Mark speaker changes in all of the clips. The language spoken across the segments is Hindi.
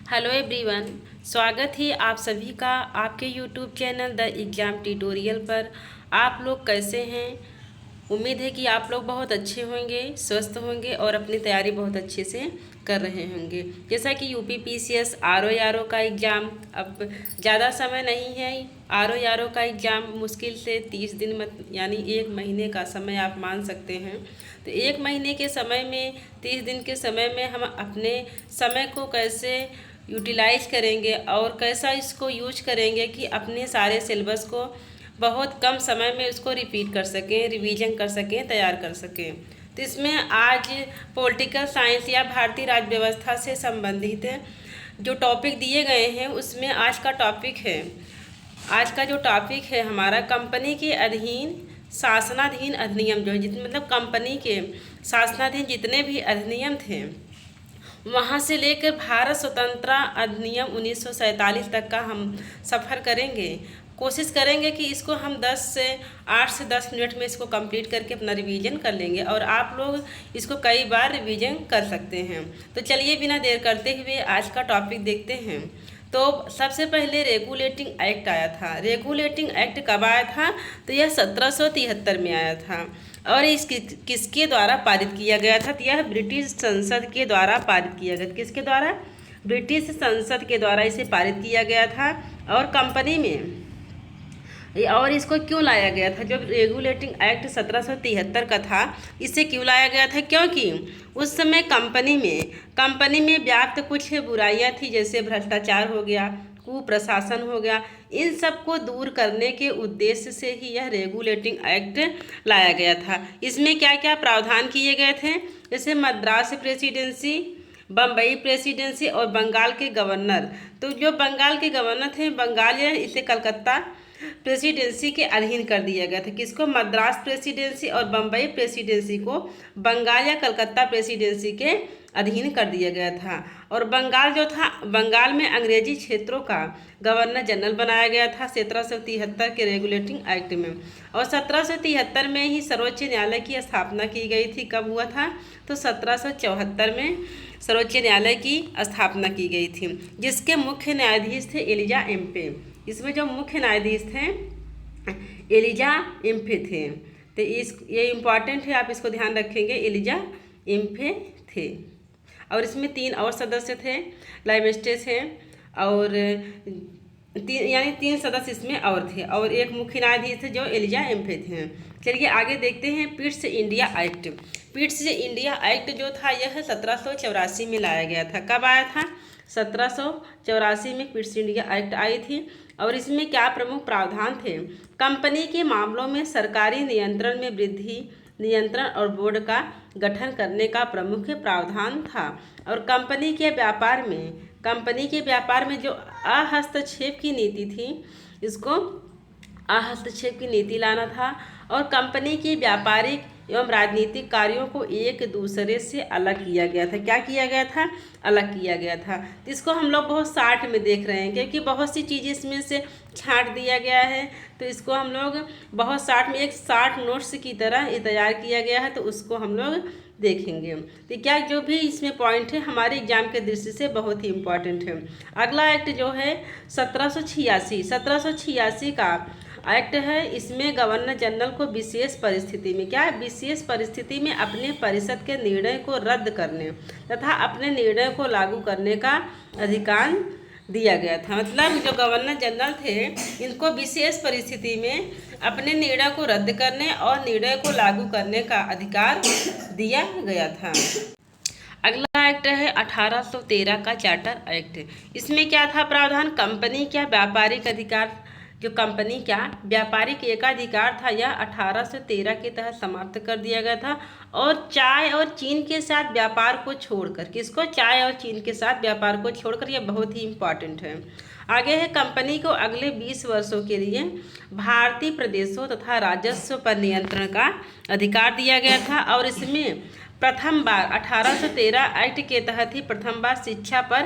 Speaker 1: हेलो एवरीवन, स्वागत है आप सभी का आपके YouTube channel the exam tutorial पर। आप लोग कैसे हैं? उम्मीद है कि आप लोग बहुत अच्छे होंगे, स्वस्थ होंगे और अपनी तैयारी बहुत अच्छे से कर रहे होंगे। जैसा कि यूपी पीसीएस आर ओ का एग्ज़ाम अब ज़्यादा समय नहीं है। आर ओ का एग्ज़ाम मुश्किल से 30 दिन यानी 1 महीने का समय आप मान सकते हैं। तो 1 महीने के समय में 30 दिन के समय में हम अपने समय को कैसे यूटिलाइज करेंगे और कैसा इसको यूज करेंगे कि अपने सारे सिलेबस को बहुत कम समय में उसको रिपीट कर सकें, रिवीजन कर सकें, तैयार कर सकें। तो इसमें आज पॉलिटिकल साइंस या भारतीय राज्य व्यवस्था से संबंधित जो टॉपिक दिए गए हैं उसमें आज का जो टॉपिक है हमारा कंपनी के अधीन शासनाधीन अधिनियम जो है मतलब कंपनी के शासनाधीन जितने भी अधिनियम थे वहाँ से लेकर भारत स्वतंत्रता अधिनियम 1947 तक का हम सफ़र करेंगे। कोशिश करेंगे कि इसको हम 8 से 10 मिनट में इसको कंप्लीट करके अपना रिवीजन कर लेंगे और आप लोग इसको कई बार रिवीजन कर सकते हैं। तो चलिए बिना देर करते हुए आज का टॉपिक देखते हैं। तो सबसे पहले रेगुलेटिंग एक्ट आया था। रेगुलेटिंग एक्ट कब आया था? तो यह 1773 में आया था और इस किसके द्वारा पारित किया गया था? तो यह ब्रिटिश संसद के द्वारा पारित किया गया। किसके द्वारा? ब्रिटिश संसद के द्वारा इसे पारित किया गया था। और कंपनी में और इसको क्यों लाया गया था? जब रेगुलेटिंग एक्ट 1773 का था, इसे क्यों लाया गया था? क्योंकि उस समय कंपनी में व्याप्त कुछ बुराइयां थी, जैसे भ्रष्टाचार हो गया, कुप्रशासन हो गया। इन सब को दूर करने के उद्देश्य से ही यह रेगुलेटिंग एक्ट लाया गया था। इसमें क्या क्या प्रावधान किए गए थे? जैसे मद्रास प्रेसिडेंसी, बम्बई प्रेसिडेंसी और बंगाल के गवर्नर। तो जो बंगाल के गवर्नर थे, बंगाल या इसे कलकत्ता प्रेसिडेंसी के अधीन कर दिया गया था। किसको? मद्रास प्रेसिडेंसी और बम्बई प्रेसिडेंसी को बंगाल या कलकत्ता प्रेसिडेंसी के अधीन कर दिया गया था। और बंगाल जो था, बंगाल में अंग्रेजी क्षेत्रों का गवर्नर जनरल बनाया गया था 1773 के रेगुलेटिंग एक्ट में। और 1773 में ही सर्वोच्च न्यायालय की स्थापना की गई थी। कब हुआ था? तो 1774 में सर्वोच्च न्यायालय की स्थापना की गई थी, जिसके मुख्य न्यायाधीश थे एलिजा एम्पे। इसमें जो मुख्य न्यायाधीश थे एलिजा एम्फे थे। तो ये इम्पॉर्टेंट है, आप इसको ध्यान रखेंगे। एलिजा एम्फे थे और इसमें 3 और सदस्य थे, लाइमेस्टेस हैं और 3 सदस्य इसमें और थे और एक मुख्य न्यायाधीश थे जो एलिजा एम्फे थे। चलिए आगे देखते हैं। Pitt's India act. Pitt's India act जो था यह 1784 में लाया गया था। कब आया था? 1784 में पिट्स इंडिया एक्ट आई थी। और इसमें क्या प्रमुख प्रावधान थे? कंपनी के मामलों में सरकारी नियंत्रण में वृद्धि, नियंत्रण और बोर्ड का गठन करने का प्रमुख प्रावधान था। और कंपनी के व्यापार में जो अहस्तक्षेप की नीति थी, इसको हस्तक्षेप की नीति लाना था। और कंपनी के व्यापारिक एवं राजनीतिक कार्यों को एक दूसरे से अलग किया गया था। क्या किया गया था? अलग किया गया था। तो इसको हम लोग बहुत शार्ट में देख रहे हैं क्योंकि बहुत सी चीज़ें इसमें से छांट दिया गया है। तो इसको हम लोग बहुत शार्ट में, एक शार्ट नोट्स की तरह ये तैयार किया गया है, तो उसको हम लोग देखेंगे। तो क्या जो भी इसमें पॉइंट है हमारे एग्जाम के दृष्टि से बहुत ही इम्पॉर्टेंट है। अगला एक्ट जो है 1786 का एक्ट है। इसमें गवर्नर जनरल को विशेष परिस्थिति में अपने परिषद के निर्णय को रद्द करने तथा अपने निर्णय को लागू करने का अधिकार दिया गया था। मतलब जो गवर्नर जनरल थे, इनको विशेष परिस्थिति में अपने निर्णय को रद्द करने और निर्णय को लागू करने का अधिकार दिया गया था। अगला एक्ट है 1813 का चार्टर एक्ट। इसमें क्या था प्रावधान? कंपनी क्या व्यापारिक अधिकार, जो कंपनी क्या व्यापारिक एकाधिकार था, यह 1813 के तहत समाप्त कर दिया गया था। और चाय और चीन के साथ व्यापार को छोड़कर, किसको? चाय और चीन के साथ व्यापार को छोड़कर, यह बहुत ही इम्पॉर्टेंट है। आगे है कंपनी को अगले 20 वर्षों के लिए भारतीय प्रदेशों तथा राजस्व पर नियंत्रण का अधिकार दिया गया था। और इसमें प्रथम बार 1813 एक्ट के तहत ही प्रथम बार शिक्षा पर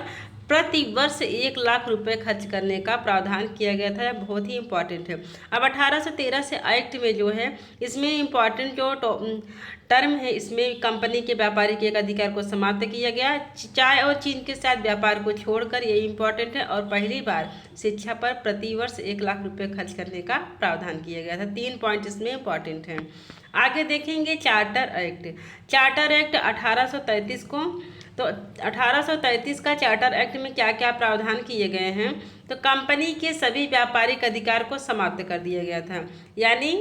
Speaker 1: प्रति वर्ष 1 लाख रुपए खर्च करने का प्रावधान किया गया था। यह बहुत ही इम्पॉर्टेंट है। अब 1813 से एक्ट में जो है, इसमें इम्पॉर्टेंट जो टर्म है, इसमें कंपनी के व्यापारी के एक अधिकार को समाप्त किया गया। चाय और चीन के साथ व्यापार को छोड़कर, ये इम्पॉर्टेंट है। और पहली बार शिक्षा पर प्रति वर्ष 1 लाख रुपए खर्च करने का प्रावधान किया गया था। 3 पॉइंट इसमें इम्पॉर्टेंट हैं। आगे देखेंगे चार्टर एक्ट। चार्टर एक्ट 1833 को, तो 1833 का चार्टर एक्ट में क्या क्या प्रावधान किए गए हैं, तो कंपनी के सभी व्यापारिक अधिकार को समाप्त कर दिया गया था। यानी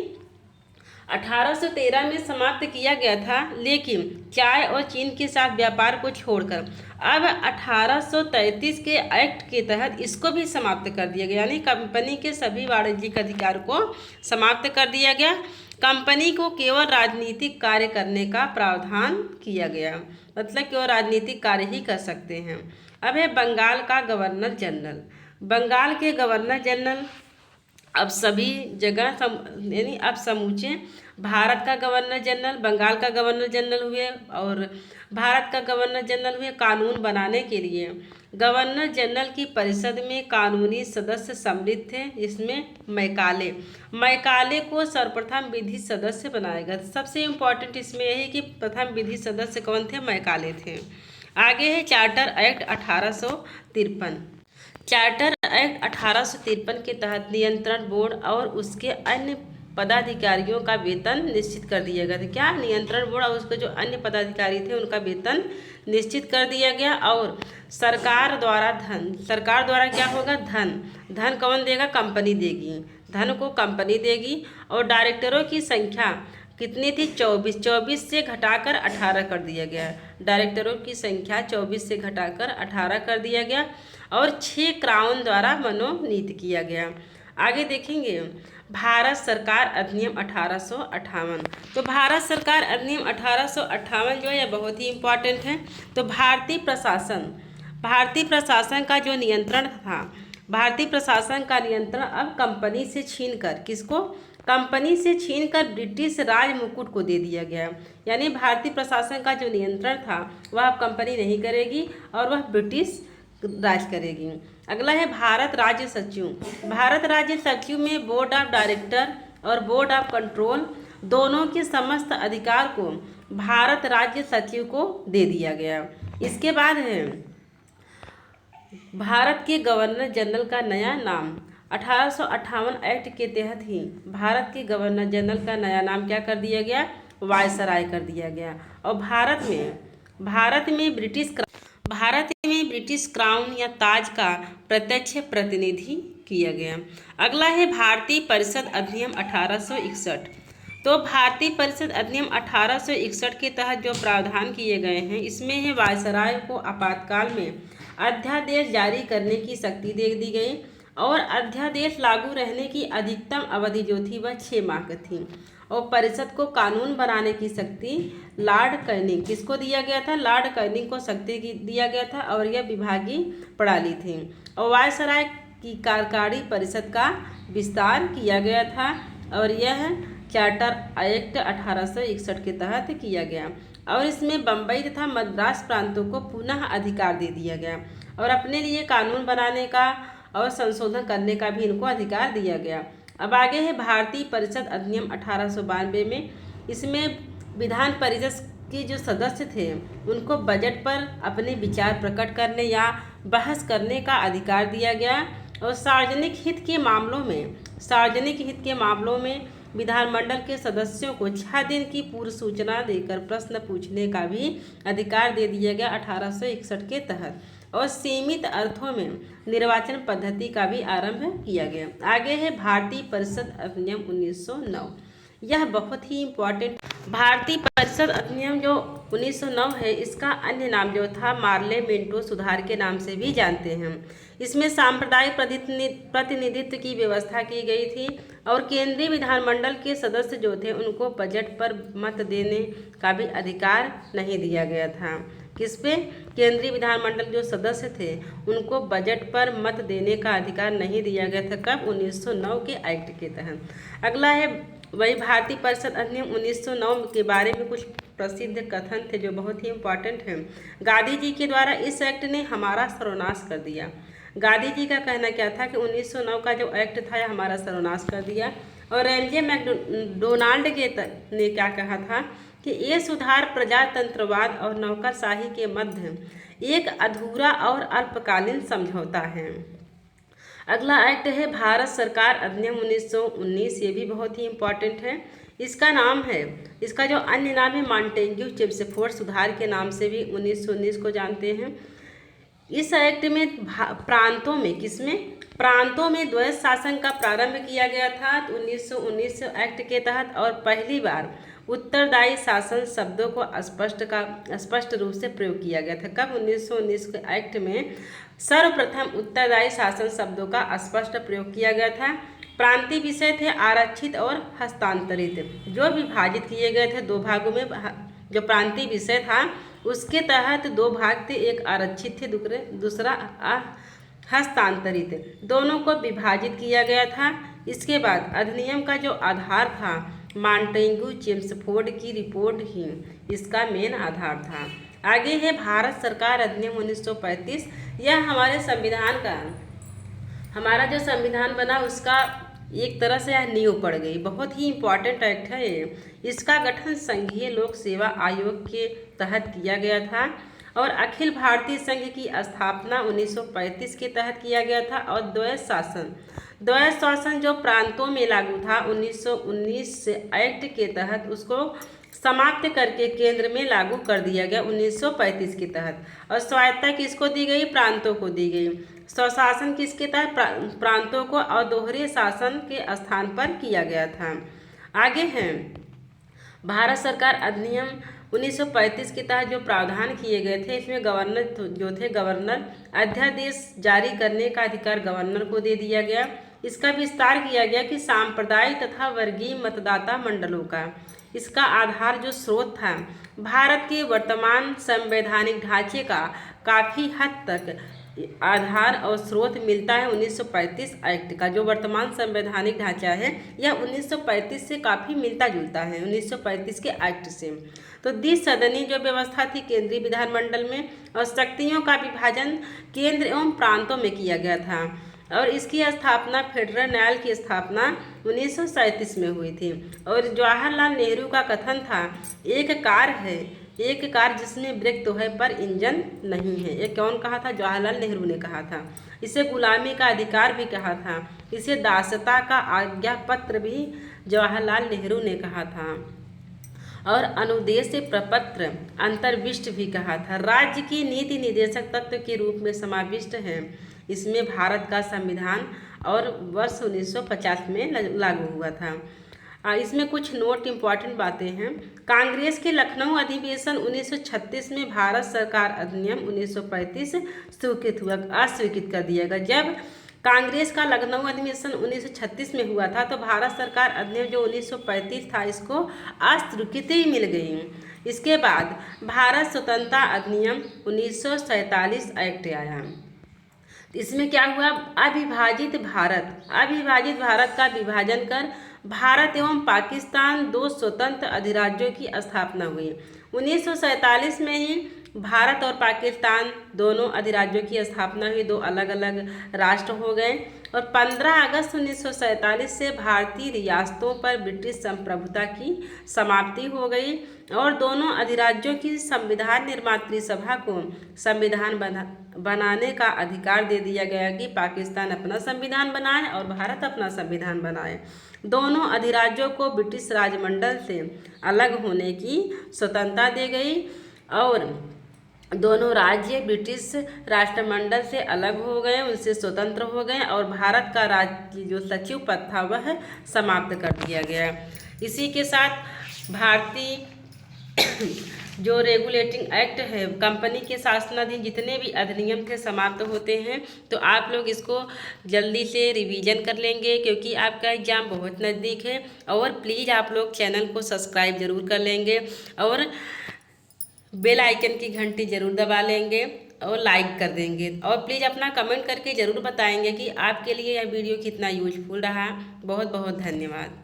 Speaker 1: 1813 में समाप्त किया गया था, लेकिन चाय और चीन के साथ व्यापार को छोड़कर अब 1833 के एक्ट के तहत इसको भी समाप्त कर दिया गया। यानी कंपनी के सभी वाणिज्यिक अधिकार को समाप्त कर दिया गया। कंपनी को केवल राजनीतिक कार्य करने का प्रावधान किया गया, मतलब केवल राजनीतिक कार्य ही कर सकते हैं। अब है बंगाल का गवर्नर जनरल। बंगाल के गवर्नर जनरल अब सभी जगह यानी अब समूचे भारत का गवर्नर जनरल, बंगाल का गवर्नर जनरल हुए और भारत का गवर्नर जनरल हुए। कानून बनाने के लिए गवर्नर जनरल की परिषद में कानूनी सदस्य सम्मिलित थे, जिसमें मैकाले को सर्वप्रथम विधि सदस्य बनाया गया। सबसे इम्पोर्टेंट इसमें यह है कि प्रथम विधि सदस्य कौन थे, मैकाले थे। आगे है चार्टर एक्ट 1853। चार्टर एक्ट 1853 के तहत नियंत्रण बोर्ड और उसके अन्य पदाधिकारियों का वेतन निश्चित कर दिया गया था। क्या, नियंत्रण बोर्ड और उसके जो अन्य पदाधिकारी थे उनका वेतन निश्चित कर दिया गया। और सरकार द्वारा क्या होगा, धन कौन देगा, कंपनी देगी, धन को कंपनी देगी। और डायरेक्टरों की संख्या कितनी थी, 24 से घटाकर 18 कर दिया गया। डायरेक्टरों की संख्या 24 से घटाकर 18 कर दिया गया। और 6 क्राउन द्वारा मनोनीत किया गया। आगे देखेंगे भारत सरकार अधिनियम 1858। तो भारत सरकार अधिनियम 1858 जो है यह बहुत ही इम्पोर्टेंट है। तो भारतीय प्रशासन का जो नियंत्रण था, भारतीय प्रशासन का नियंत्रण अब कंपनी से छीनकर, किसको, कंपनी से छीनकर ब्रिटिश राज मुकुट को दे दिया गया। यानी भारतीय प्रशासन का जो नियंत्रण था वह अब कंपनी नहीं करेगी और वह ब्रिटिश राज करेगी। अगला है भारत राज्य सचिव। भारत राज्य सचिव में बोर्ड ऑफ डायरेक्टर और बोर्ड ऑफ कंट्रोल दोनों के समस्त अधिकार को भारत राज्य सचिव को दे दिया गया। इसके बाद है भारत के गवर्नर जनरल का नया नाम। 1858 एक्ट के तहत ही भारत के गवर्नर जनरल का नया नाम क्या कर दिया गया, वायसराय कर दिया गया। और भारत में ब्रिटिश क्राउन या ताज का प्रत्यक्ष प्रतिनिधि किया गया। अगला है भारतीय परिषद अधिनियम 1861। तो भारतीय परिषद अधिनियम 1861 के तहत जो प्रावधान किए गए हैं, इसमें है वायसराय को आपातकाल में अध्यादेश जारी करने की शक्ति दे दी गई। और अध्यादेश लागू रहने की अधिकतम अवधि जो थी वह 6 माह की थी। और परिषद को कानून बनाने की शक्ति लॉर्ड कैनिंग, किसको दिया गया था, लॉर्ड कैनिंग को शक्ति दिया गया था। और यह विभागीय प्रणाली थी। और वायसराय की कार्यकारी परिषद का विस्तार किया गया था। और यह चार्टर एक्ट 1861 के तहत किया गया। और इसमें बम्बई तथा मद्रास प्रांतों को पुनः अधिकार दे दिया गया और अपने लिए कानून बनाने का और संशोधन करने का भी इनको अधिकार दिया गया। अब आगे है भारतीय परिषद अधिनियम 1892 में। इसमें विधान परिषद के जो सदस्य थे उनको बजट पर अपने विचार प्रकट करने या बहस करने का अधिकार दिया गया। और सार्वजनिक हित के मामलों में विधानमंडल के सदस्यों को 6 दिन की पूर्व सूचना देकर प्रश्न पूछने का भी अधिकार दे दिया गया 1861 के तहत। और सीमित अर्थों में निर्वाचन पद्धति का भी आरंभ किया गया। आगे है भारतीय परिषद अधिनियम 1909। यह बहुत ही इम्पोर्टेंट भारतीय परिषद अधिनियम जो 1909 है, इसका अन्य नाम जो था मार्ले मिंटो सुधार के नाम से भी जानते हैं। इसमें सांप्रदायिक प्रतिनिधित्व की व्यवस्था की गई थी। और केंद्रीय विधानमंडल के सदस्य जो थे उनको बजट पर मत देने का भी अधिकार नहीं दिया गया था। किस पे, केंद्रीय विधानमंडल जो सदस्य थे उनको बजट पर मत देने का अधिकार नहीं दिया गया था। कब, 1909 के एक्ट के तहत। अगला है वही भारतीय परिषद अधिनियम 1909 के बारे में कुछ प्रसिद्ध कथन थे जो बहुत ही इम्पोर्टेंट हैं। गांधी जी के द्वारा इस एक्ट ने हमारा सर्वनाश कर दिया। गांधी जी का कहना क्या था कि 1909 का जो एक्ट था यह हमारा सर्वनाश कर दिया। और रेंजे मैकडोनाल्ड ने क्या कहा था कि ये सुधार प्रजातंत्रवाद और नौकरशाही के मध्य एक अधूरा और अल्पकालीन समझौता है। अगला एक्ट है भारत सरकार अधिनियम 1919। ये भी बहुत ही इम्पॉर्टेंट है। इसका नाम है, इसका जो अन्य नाम है मॉन्टेग्यू चेम्सफोर्ड सुधार के नाम से भी 1919 को जानते हैं। इस एक्ट में प्रांतों में प्रांतों में द्वैध शासन का प्रारंभ किया गया था 1919 एक्ट के तहत। और पहली बार उत्तरदायी शासन शब्दों को स्पष्ट रूप से प्रयोग किया गया था। कब? 1919 के एक्ट में सर्वप्रथम उत्तरदायी शासन शब्दों का स्पष्ट प्रयोग किया गया था। प्रांतीय विषय थे आरक्षित और हस्तांतरित, जो विभाजित किए गए थे दो भागों में। जो प्रांतीय विषय था उसके तहत दो भाग थे, एक आरक्षित थे, दूसरा हस्तांतरित। दोनों को विभाजित किया गया था। इसके बाद अधिनियम का जो आधार था मॉन्टेग्यू चेम्सफोर्ड की रिपोर्ट ही इसका मेन आधार था। आगे है भारत सरकार अधिनियम 1935। यह हमारे संविधान का, हमारा जो संविधान बना उसका एक तरह से यह नींव पड़ गई। बहुत ही इम्पॉर्टेंट एक्ट है ये। इसका गठन संघीय लोक सेवा आयोग के तहत किया गया था और अखिल भारतीय संघ की स्थापना 1935 के तहत किया गया था। और द्वैध शासन जो प्रांतों में लागू था 1919 एक्ट के तहत, उसको समाप्त करके केंद्र में लागू कर दिया गया 1935 के तहत। और स्वायत्तता किसको दी गई? प्रांतों को दी गई। स्वशासन किसके तहत? प्रांतों को, और दोहरे शासन के स्थान पर किया गया था। आगे हैं भारत सरकार अधिनियम 1935 के तहत जो प्रावधान किए गए थे, इसमें गवर्नर अध्यादेश जारी करने का अधिकार गवर्नर को दे दिया गया। इसका विस्तार किया गया कि सांप्रदायिक तथा वर्गीय मतदाता मंडलों का, इसका आधार जो स्रोत था भारत के वर्तमान संवैधानिक ढांचे का काफ़ी हद तक आधार और स्रोत मिलता है 1935 एक्ट का। जो वर्तमान संवैधानिक ढांचा है यह 1935 से काफ़ी मिलता जुलता है 1935 के एक्ट से। तो द्विसदनीय जो व्यवस्था थी केंद्रीय विधानमंडल में, और शक्तियों का विभाजन केंद्र एवं प्रांतों में किया गया था। और इसकी स्थापना, फेडरल न्यायालय की स्थापना 1937 में हुई थी। और जवाहरलाल नेहरू का कथन था, एक कार जिसमें ब्रेक तो है पर इंजन नहीं है। ये कौन कहा था? जवाहरलाल नेहरू ने कहा था। इसे गुलामी का अधिकार भी कहा था। इसे दासता का आज्ञा पत्र भी जवाहरलाल नेहरू ने कहा था। और अनुदेश प्रपत्र अंतर्विष्ट भी कहा था। राज्य की नीति निर्देशक तत्व के रूप में समाविष्ट है इसमें भारत का संविधान, और वर्ष 1950 में लागू हुआ था। इसमें कुछ नोट इम्पॉर्टेंट बातें हैं। कांग्रेस के लखनऊ अधिवेशन 1936 में भारत सरकार अधिनियम 1935 अस्वीकृत कर दिया गया। जब कांग्रेस का लखनऊ अधिवेशन 1936 में हुआ था तो भारत सरकार अधिनियम जो 1935 था इसको अस्वीकृति मिल गई। इसके बाद भारत स्वतंत्रता अधिनियम 1947 एक्ट आया। इसमें क्या हुआ? अविभाजित भारत का विभाजन कर भारत एवं पाकिस्तान दो स्वतंत्र अधिराज्यों की स्थापना हुई। 1947 में ही भारत और पाकिस्तान दोनों अधिराज्यों की स्थापना हुई, दो अलग अलग राष्ट्र हो गए। और 15 अगस्त 1947 से भारतीय रियासतों पर ब्रिटिश संप्रभुता की समाप्ति हो गई और दोनों अधिराज्यों की संविधान निर्मात्री सभा को संविधान बनाने का अधिकार दे दिया गया कि पाकिस्तान अपना संविधान बनाए और भारत अपना संविधान बनाए। दोनों अधिराज्यों को ब्रिटिश राजमंडल से अलग होने की स्वतंत्रता दी गई और दोनों राज्य ब्रिटिश राष्ट्रमंडल से अलग हो गए, उनसे स्वतंत्र हो गए और भारत का राज्य जो सचिव पद था वह समाप्त कर दिया गया। इसी के साथ भारतीय जो रेगुलेटिंग एक्ट है, कंपनी के शासनाधीन जितने भी अधिनियम थे समाप्त होते हैं। तो आप लोग इसको जल्दी से रिवीजन कर लेंगे क्योंकि आपका एग्ज़ाम बहुत नज़दीक है। और प्लीज़ आप लोग चैनल को सब्सक्राइब ज़रूर कर लेंगे और बेल आइकन की घंटी ज़रूर दबा लेंगे और लाइक कर देंगे। और प्लीज़ अपना कमेंट करके ज़रूर बताएंगे कि आपके लिए यह वीडियो कितना यूजफुल रहा। बहुत बहुत धन्यवाद।